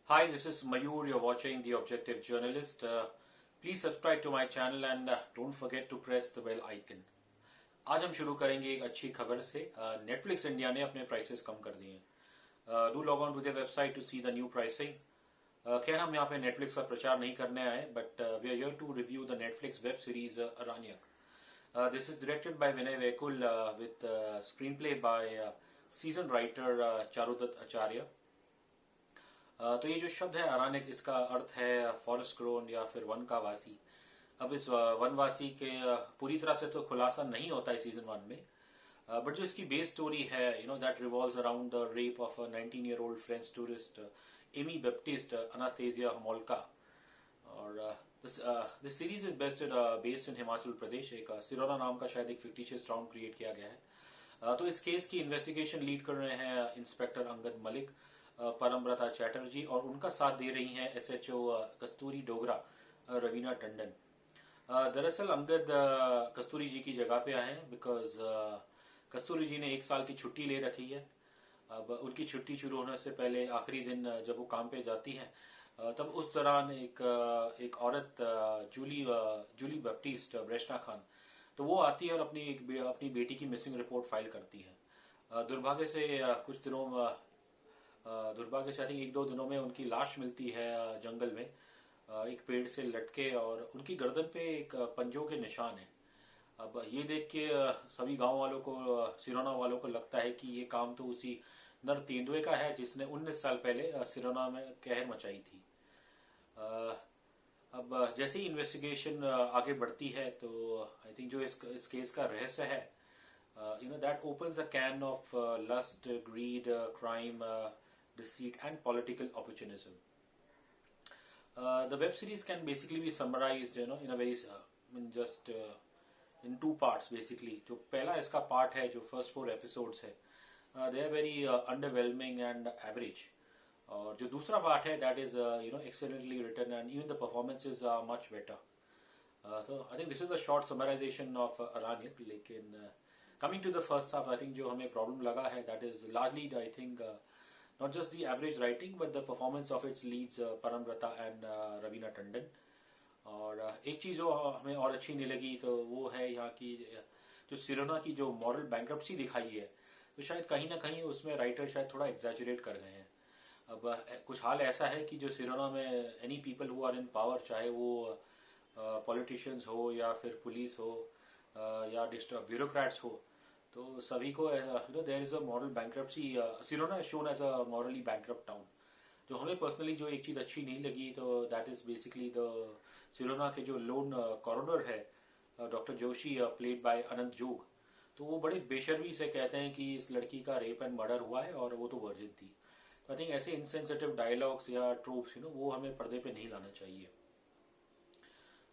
Hi, this is Mayur. You're watching The Objective Journalist. Please subscribe to my channel and don't forget to press the bell icon. आज हम शुरू करेंगे एक अच्छी खबर से। नेटफ्लिक्स इंडिया ने अपने प्राइसेस कम कर दिए हैं। Do log on to their website to see the new pricing. खैर हम यहाँ पे नेटफ्लिक्स का प्रचार नहीं करने आए, but we are here to review the Netflix web series Aranyak. This is directed by Vinay Vekul with screenplay by seasoned writer Charudat Acharya. तो ये जो शब्द है अरानिक, इसका अर्थ है फॉरेस्ट ग्रोन या फिर वन का वासी। अब इस वनवासी के पूरी तरह से तो खुलासा नहीं होता है सीजन 1 में, बट जो इसकी बेस स्टोरी है that revolves around the rape of a 19-year-old French tourist Amy Baptiste Anastasia Homolka. और this series is based in Himachal Pradesh. एक सिरोना नाम का शायद एक फिक्टिशियस टाउन क्रिएट किया गया है। तो इस केस की इन्वेस्टिगेशन लीड कर रहे हैं इंस्पेक्टर अंगद मलिक, परमव्रता चैटर्जी, और उनका साथ दे रही हैं एसएचओ कस्तूरी डोगरा, रवीना टंडन। दरअसल अंगद कस्तूरी जी की जगह पे आए हैं बिकॉज कस्तूरी जी ने 1 साल की छुट्टी ले रखी है। अब उनकी छुट्टी शुरू होने से पहले आखिरी दिन जब वो काम पे जाती हैं, तब उस दौरान एक औरत जूली बैप्टिस्ट ब्रेस्टा खान, तो वो आती है और अपनी बेटी की मिसिंग रिपोर्ट फाइल करती है। दुर्भाग्य से दुर्भाग्य से आई थिंक 1-2 दिनों में उनकी लाश मिलती है जंगल में, एक पेड़ से लटके, और उनकी गर्दन पे एक पंजों के निशान है। अब ये देख के सभी गांव वालों को, सिरोना वालों को लगता है कि ये काम तो उसी नर तेंदुए का है जिसने 19 साल पहले सिरोना में कहर मचाई थी। अब जैसे ही इन्वेस्टिगेशन आगे बढ़ती है, तो आई थिंक जो इस केस का रहस्य है, that opens a can of lust, greed, crime, deceit, and political opportunism. The web series can basically be summarized, in a very, just in 2 parts basically. जो पहला इसका पार्ट है, जो फर्स्ट 4 एपिसोड्स है, they are very underwhelming and average. और जो दूसरा part है, that is excellently written and even the performances are much better. So I think this is a short summarization of Aranyak. लेकिन coming to the first half, I think जो हमें problem लगा है, that is largely I think not just the average writing but the performance of its leads परमव्रता and Raveena Tandon. और एक चीज़ जो हमें और अच्छी नहीं लगी, तो वो है यहाँ की जो सिरोना की जो मॉरल बैंक्रप्सी दिखाई है, तो शायद कहीं ना कहीं उसमें राइटर शायद थोड़ा एग्जैजरेट कर गए हैं। अब कुछ हाल ऐसा है कि जो सिरोना में any people who are in power, चाहे वो पॉलिटिशियंस हो या फिर पुलिस हो या ब्यूरोक्रेट्स हो, तो सभी को there is a moral bankruptcy. Sirona is shown as a morally bankrupt town. जो हमें पर्सनली जो एक चीज अच्छी नहीं लगी, तो दैट इज बेसिकली द सिरोना के जो लोन कॉरोनर है, डॉक्टर जोशी, प्लेड बाय अनंत जोग, तो वो बड़े बेशर्मी से कहते हैं कि इस लड़की का रेप एंड मर्डर हुआ है और वो तो वर्जिन थी। तो आई थिंक ऐसे इनसेंसिटिव डायलॉग्स या ट्रोप्स वो हमें पर्दे पे नहीं लाना चाहिए।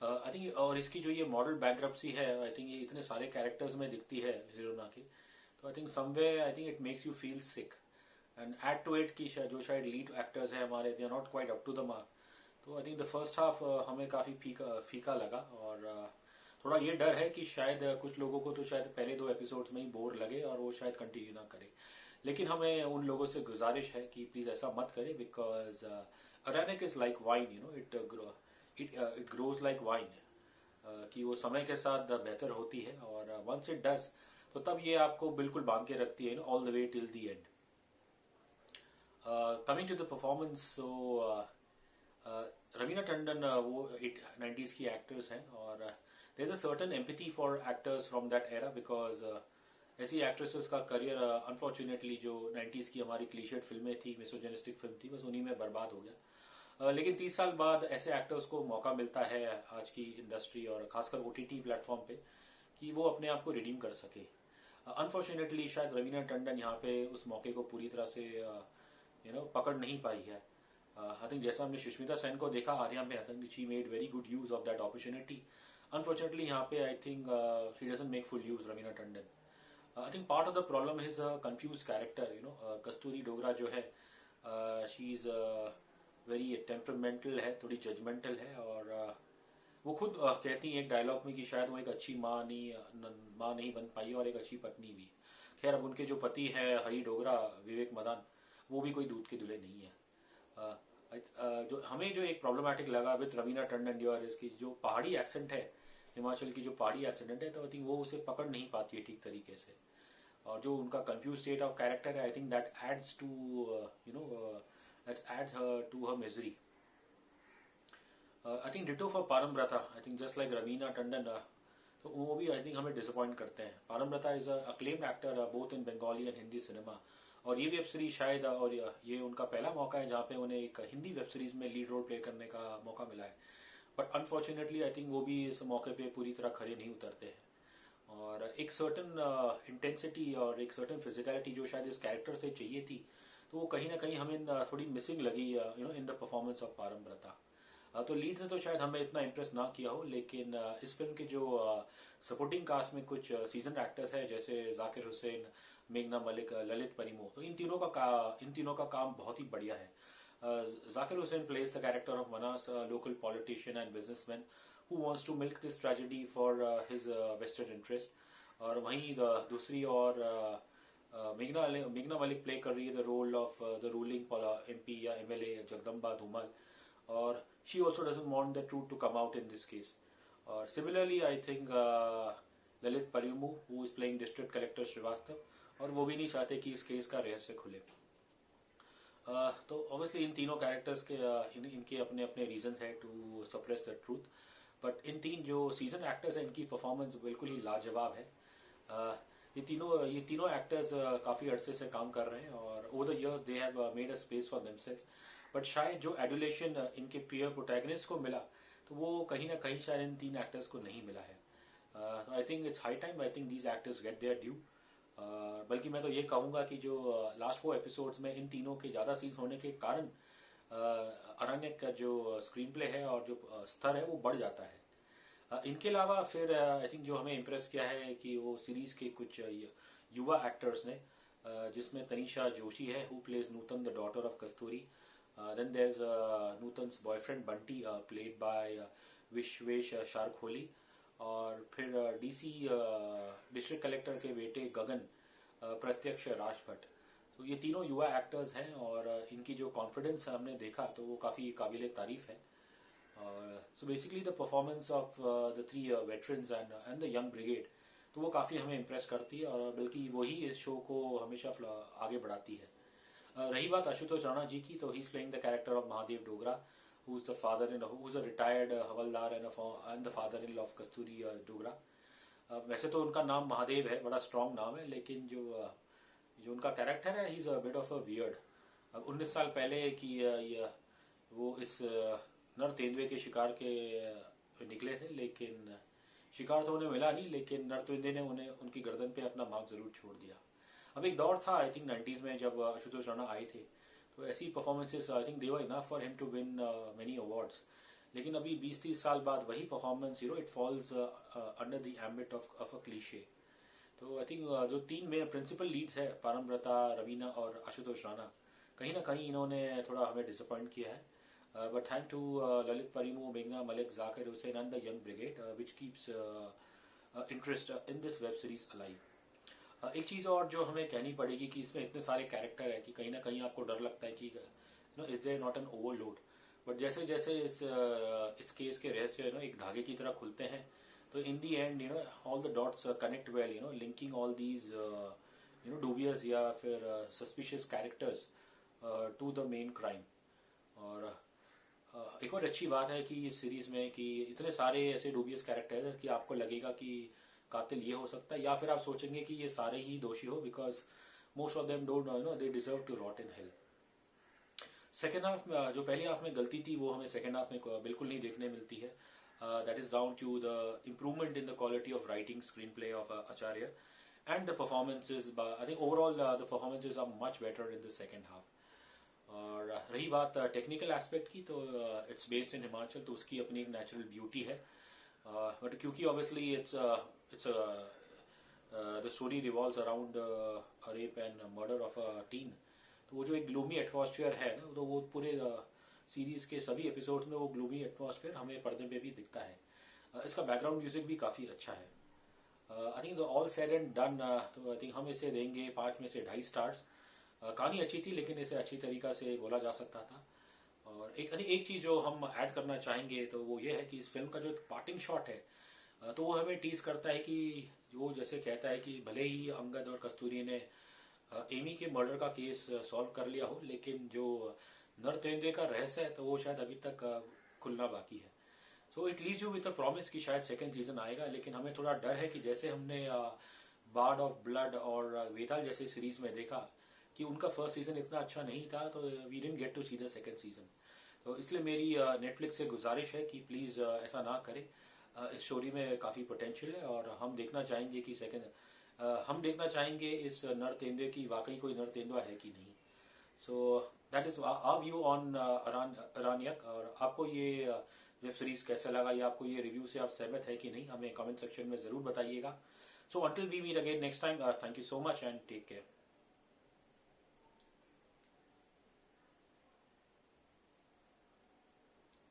आई थिंक और इसकी जो ये मॉडल बैंक्रप्सी है, आई थिंक ये इतने सारे कैरेक्टर्स में दिखती है सिरोना की, तो I think someway I think it makes you feel sick and add to it की जो शायद लीड एक्टर्स है हमारे, they are not quite up to the mark. तो I think the first half हमें काफ़ी फीका लगा, और थोड़ा ये डर है कि शायद कुछ लोगों को तो शायद पहले 2 एपिसोड्स में ही बोर लगे और वो शायद कंटिन्यू ना करे। लेकिन हमें उन लोगों से गुजारिश है कि प्लीज़ ऐसा मत करें, because Aranyak is like wine, it grows like wine, कि वो समय के साथ बेहतर होती है, और वंस इट डज, तो तब ये आपको बिल्कुल बांध के रखती है all the way till the end. Coming to the performance, so Raveena Tandon वो 90s की एक्टर्स हैं, और there is a certain empathy for actors from that era, because ऐसी एक्ट्रेसेस का करियर अनफॉर्चुनेटली जो 90s की हमारी क्लीशेड फिल्में थी, मिसोजिनिस्टिक फिल्म थी, बस उन्हीं में बर्बाद हो गया। लेकिन 30 साल बाद ऐसे एक्टर्स को मौका मिलता है आज की इंडस्ट्री और खासकर ओटीटी प्लेटफॉर्म पे, कि वो अपने आप को रिडीम कर सके। अनफॉर्चुनेटली शायद रवीना टंडन यहाँ पे उस मौके को पूरी तरह से पकड़ नहीं पाई है। आई थिंक जैसा हमने सुष्मिता सेन को देखा आर्या में, I think she made very good use of that opportunity. Unfortunately यहाँ पे I think she doesn't make full use, Raveena Tandon. I think part of the problem is a confuse character. Kasturi Dogra जो है, शी इज वेरी टेम्परमेंटल है, थोड़ी judgemental है, और वो खुद कहती हैं एक डायलॉग में कि शायद वो एक अच्छी माँ नहीं बन पाई और एक अच्छी पत्नी भी। खैर, अब उनके जो पति है हरी डोगरा, विवेक मदान, वो भी कोई दूध के दूल्हे नहीं है। आई जो हमें जो एक प्रॉब्लमेटिक लगा विद रवीना टंडन योर इसकी जो पहाड़ी एक्सेंट है, हिमाचल की जो पहाड़ी एक्सेंट है, तो आई थिंक वो उसे पकड़ नहीं पाती है ठीक तरीके से। और जो उनका कंफ्यूज स्टेट ऑफ कैरेक्टर है, I think that adds to that adds her to her misery. I think ditto for Parambrata, I think just like Raveena Tandon, तो वो भी आई थिंक हमें डिसअपॉइंट करते हैं। Parambrata is acclaimed actor both in Bengali and Hindi cinema, और ये web series शायद और ये उनका पहला मौका है जहाँ पे उन्हें एक हिंदी वेब सीरीज में लीड रोल प्ले करने का मौका मिला है। बट अनफॉर्चुनेटली आई थिंक वो भी इस मौके पे पूरी तरह खरे नहीं उतरते हैं। और एक सर्टन इंटेंसिटी और एक सर्टन फिजिकलिटी जो शायद इस कैरेक्टर से चाहिए थी, तो वो कहीं ना कहीं हमें थोड़ी मिसिंग लगी इन द परफॉर्मेंस ऑफ पारमब्रता। तो लीड ने तो शायद हमें इतना इम्प्रेस ना किया हो, लेकिन इस फिल्म के जो सपोर्टिंग कास्ट में कुछ सीजन एक्टर्स हैं जैसे जाकिर हुसैन, मेघना मलिक, ललित परिमो, तो इन तीनों का काम बहुत ही बढ़िया है। Zakir Hussain plays the character of Manas, a local politician and businessman who wants to milk this tragedy for his vested interest. और वहीं दूसरी और मेघना मलिक प्ले कर रही है the role of the ruling MP या MLA जगदम्बा धूमल, और she also doesn't want the truth to come out in this case. और similarly I think Lalit Parimoo who is playing district collector Shrivastava, और वो भी नहीं चाहते कि इस केस का रहस्य खुले। तो ऑब्वियसली इन तीनों कैरेक्टर्स के इनके अपने अपने रीजंस है to suppress the truth, but in तीन जो सीजन एक्टर्स हैं इनकी परफॉर्मेंस बिल्कुल ही लाजवाब है। ये तीनों एक्टर्स काफ़ी अरसे से काम कर रहे हैं और over the years they have made a space for themselves, but शायद जो एडुलेशन इनके पीयर प्रोटैगनिस्ट को मिला, तो वो कहीं ना कहीं शायद इन तीन एक्टर्स को नहीं मिला है। I think it's high time, I think these actors get their due. बल्कि मैं तो ये कहूँगा कि जो लास्ट 4 एपिसोड्स में इन तीनों के ज़्यादा सीन्स होने के कारण अरण्यक का जो स्क्रीन प्ले है और जो स्तर है वो बढ़ जाता है। इनके अलावा फिर आई थिंक जो हमें इम्प्रेस किया है कि वो सीरीज़ के कुछ युवा एक्टर्स ने, जिसमें तनीषा जोशी है who plays Nutan the daughter of Kasturi, then there is Nutan's boyfriend Bunty played by Vishwesh Sharkholi, और फिर DC डिस्ट्रिक्ट कलेक्टर के बेटे गगन प्रत्यक्ष राजभट्ट। तो ये तीनों युवा एक्टर्स हैं और इनकी जो कॉन्फिडेंस हमने देखा तो वो काफ़ी काबिल तारीफ है। So basically the performance of the 3 veterans and the young brigade, तो वो काफ़ी हमें इम्प्रेस करती है और बल्कि वही इस शो को हमेशा आगे बढ़ाती है। रही बात आशुतोष राणा जी की, तो he is playing the character of Mahadev Dogra, who's the father-in-law, who's a retired havildar and the father-in-law of कस्तूरी डोगरा। वैसे तो उनका नाम महादेव है, बड़ा स्ट्रॉन्ग नाम है, लेकिन जो उनका कैरेक्टर है, he is a bit of a weird. अब 19 साल पहले कि वो इस नर तेंदुए के शिकार के निकले थे, लेकिन शिकार तो उन्हें मिला नहीं, लेकिन नर तेंदुए ने उन्हें उनकी गर्दन पे अपना मार्क जरूर छोड़ दिया। अब एक दौर था आई थिंक 90s में जब आशुतोष राणा आए थे, तो ऐसी performances I think they were enough for him to win many awards. लेकिन अभी 20-30 साल बाद वही performance it falls under the ambit of a cliche. तो आई थिंक जो 3 मेन प्रिंसिपल लीड्स है, पारमब्रता, रवीना और आशुतोष राणा, कहीं ना कहीं इन्होंने थोड़ा हमें डिसअपॉइंट किया है। बट थैंक टू ललित परिमू, मेघना Malik, Zakir Hussain and the young brigade which keeps interest in this web series alive. एक चीज़ और जो हमें कहनी पड़ेगी कि इसमें इतने सारे कैरेक्टर है कि कहीं ना कहीं आपको डर लगता है कि is there not an overload. But जैसे जैसे इस केस के रहस्य एक धागे की तरह खुलते हैं, तो in the end all the dots connect well, linking all these dubious या फिर suspicious characters to the main crime. और एक और अच्छी बात है कि इस सीरीज में कि इतने सारे ऐसे डूबियस कैरेक्टर है कि आपको लगेगा कि कातिल ये हो सकता है, या फिर आप सोचेंगे कि ये सारे ही दोषी हो, because most of them don't know they deserve to rot in hell. Second half में जो पहली हाफ में गलती थी वो हमें सेकेंड हाफ में बिल्कुल नहीं देखने मिलती है। That is down to the improvement in the quality of writing, screenplay of Acharya and the performances. I think overall the performances are much better in the second half. और रही बात technical aspect की, तो it's based in Himachal, तो उसकी अपनी एक natural beauty है। बट क्योंकि obviously it's the story revolves around a rape and murder of a teen, तो वो जो एक ग्लूमी एटमॉस्फेयर है ना, तो वो पूरे सीरीज के सभी एपिसोड्स में वो ग्लूमी एटमॉस्फेयर हमें पर्दे पे भी दिखता है। इसका बैकग्राउंड म्यूजिक भी काफ़ी अच्छा है। I think all said and done, तो आई थिंक हम इसे देंगे 5 में से 2.5 स्टार्स। कहानी अच्छी थी, लेकिन इसे अच्छी तरीका से बोला जा सकता था। और एक चीज़ जो हम ऐड करना चाहेंगे तो वो ये है कि इस फिल्म का जो एक पार्टिंग शॉट है, तो वो हमें टीज करता है कि वो जैसे कहता है कि भले ही अंगद और कस्तूरी ने एमी के मर्डर का केस सॉल्व कर लिया हो, लेकिन जो नरतेंदे का रहस्य है तो वो शायद अभी तक खुलना बाकी है। So it leaves you with a promise कि शायद सेकंड सीजन आएगा, लेकिन हमें थोड़ा डर है कि जैसे हमने बार्ड ऑफ ब्लड और वेताल जैसे सीरीज में देखा कि उनका फर्स्ट सीजन इतना अच्छा नहीं था, तो we didn't get to see the second season. तो इसलिए मेरी नेटफ्लिक्स से गुजारिश है कि प्लीज़ ऐसा ना करें। इस स्टोरी में काफ़ी पोटेंशियल है और हम देखना चाहेंगे कि हम देखना चाहेंगे इस नर तेंदुए की वाकई कोई नर तेंदुआ है कि नहीं। So that is our view on Aranyak. और आपको ये वेब सीरीज कैसा लगा, या आपको ये रिव्यू से आप सहमत है कि नहीं, हमें कमेंट सेक्शन में ज़रूर बताइएगा। So until we meet again next time, thank you so much and take care.